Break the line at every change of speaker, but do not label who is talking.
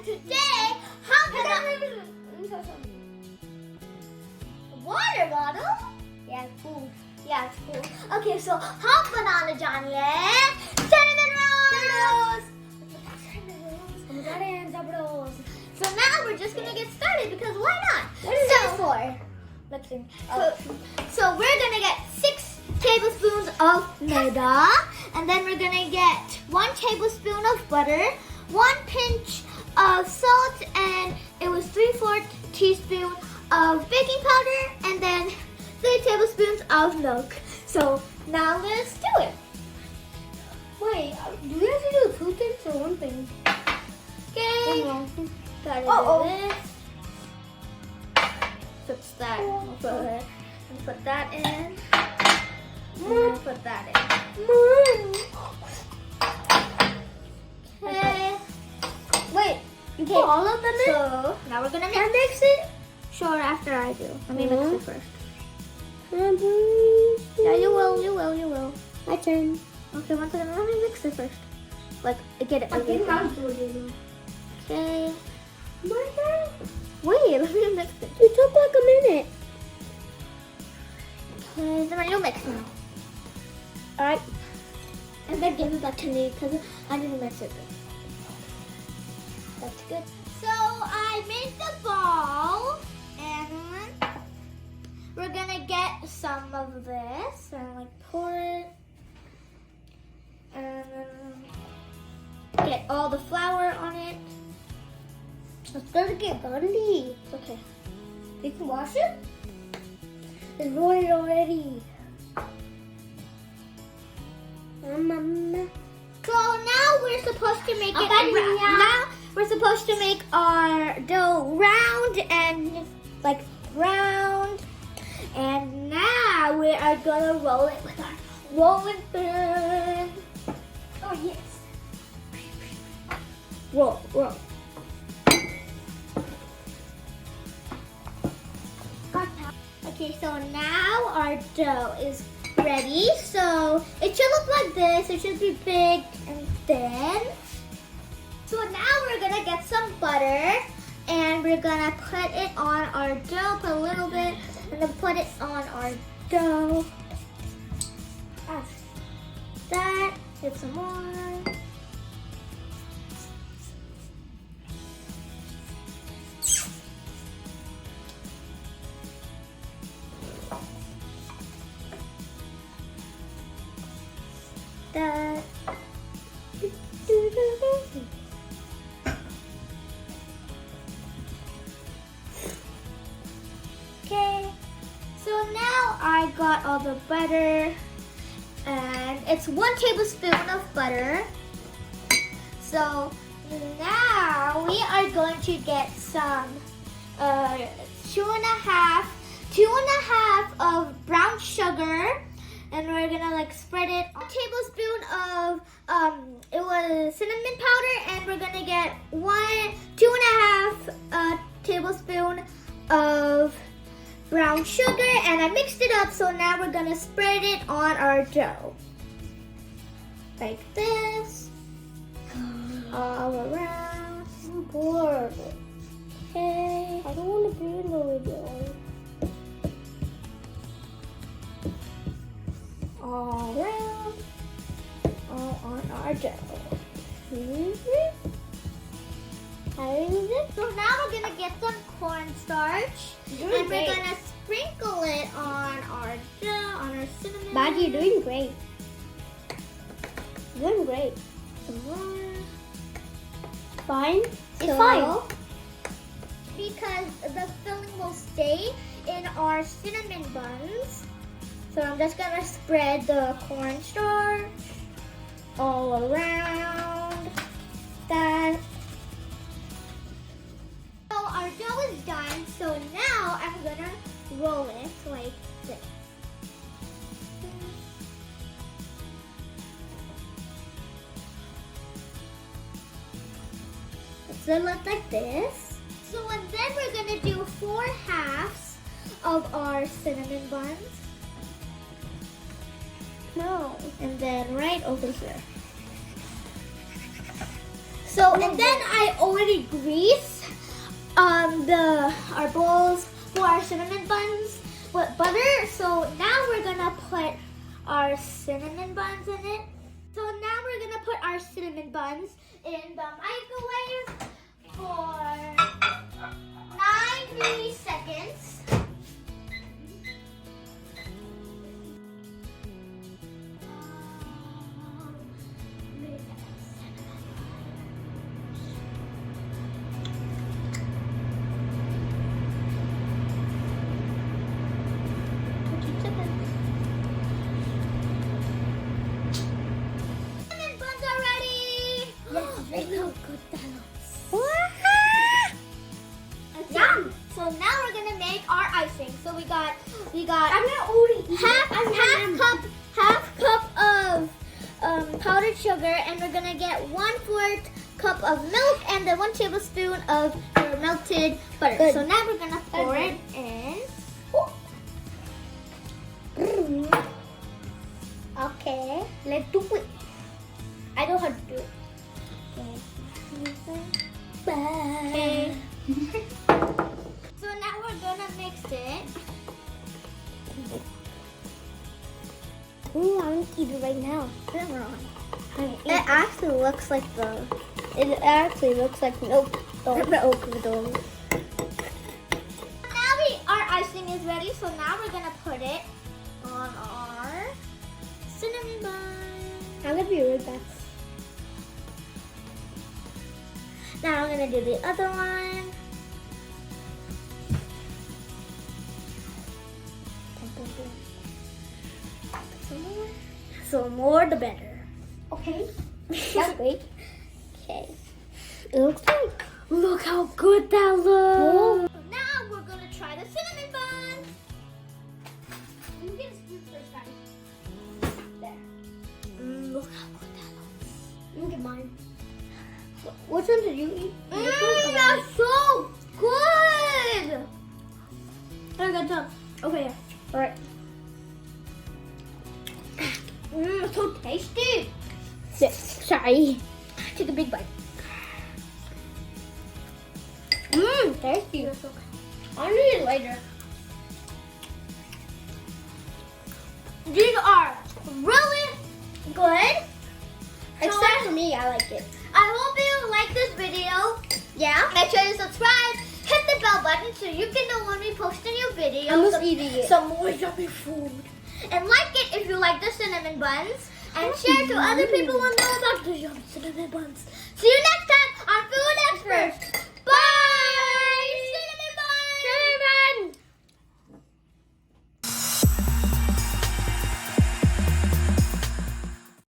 today, water bottle? Yeah, it's food. Yeah, it's food. Okay, so half banana Johnny and cinnamon rolls. So now we're just gonna get started because why not?
What is that for?
Mixing. So we're gonna get 6 tablespoons of maida, and then we're gonna get 1 tablespoon of butter, 1 pinch of salt, and it was 3/4 teaspoon of baking powder, and then 3 tablespoons of milk. So now let's do it.
Wait, do we have to do 2 things or 1 thing?
Okay. Gotta do this. Fix that. Put that in. And put that in. Okay.
Wait, you put all of them in?
So now we're gonna mix it. Sure, after I do. Let me mix it first. Yeah, you will.
My turn.
Okay, one second. Let me mix it first. Like, get it.
I think I'm doing it.
Okay.
My turn?
Wait, let me mix it.
It took like a minute.
Okay, then you mix now.
Alright.
And then give it back to me because I didn't mix it. That's good. So I made the ball, and we're gonna get some of this and like pour it, and then get all the flour on it.
It's gonna get dirty.
It's okay.
You can wash it? It's rolling already.
So now we're supposed to make now we're supposed to make our dough round and like round, and now we are gonna roll it with our rolling pin.
Oh yes.
Roll. Okay, so now our dough is ready. So it should look like this. It should be big and thin. So now we're gonna get some butter, and we're gonna put it on our dough, put a little bit, and then put it on our dough. That, get some more. That. Okay, so now I got all the butter, and it's 1 tablespoon of butter. So now we are going to get some 2.5 of brown sugar. And we're gonna like spread it. 1 tablespoon of it was cinnamon powder, and we're gonna get 2.5 tablespoon of brown sugar, and I mixed it up. So now we're gonna spread it on our dough like this, all around.
I'm bored.
Okay.
I don't want to be in the video.
All around, all on our dough. So now we're gonna get some cornstarch, and we're gonna sprinkle it on our dough, on our cinnamon.
Bad, you're doing great. You're doing great.
Some more.
Fine. It's
So,
fine.
Because the filling will stay in our cinnamon buns. So I'm just gonna spread the cornstarch all around that. So our dough is done. So now I'm gonna roll it like this. So it looks like this. So and then we're gonna do 4 halves of our cinnamon buns.
No.
And then right over here. So, and then I oil already greased our bowls for our cinnamon buns with butter. So now we're gonna put our cinnamon buns in it. So now we're gonna put our cinnamon buns in the microwave for 90 seconds. So now we're gonna make our icing. So we got
I'm gonna already eat
half cup of powdered sugar, and we're gonna get 1/4 cup of milk and then 1 tablespoon of your melted butter.
Good.
So now we're gonna pour it in.
Okay, let's do it. I know how to do it.
Okay. So now we're gonna mix it.
Ooh, I'm gonna eat it right now.
It actually looks like milk. Now our icing is ready, so now we're gonna put it on our cinnamon bun.
I'm gonna be right back.
Now I'm gonna do the other one. So more the better.
Okay. That's great.
Okay.
It looks like.
Look how good that looks. So now we're gonna try the cinnamon bun.
You get a spoon first, guys. There.
Look how good that looks.
Look at mine. Which one did you eat?
That's so good.
I got some. Okay, yeah. All right.
So tasty.
Sorry.
Take a big bite.
Tasty. I'll eat it later.
These are really good.
Except for me, I like it.
I hope you like this video. Yeah. Make sure you subscribe. Hit the bell button so you can know when we post a new video.
I'm just eating it.
Some more yummy food. And like it if you like the cinnamon buns. And share to other people who know about the yummy cinnamon buns. See you next time on Food Experts.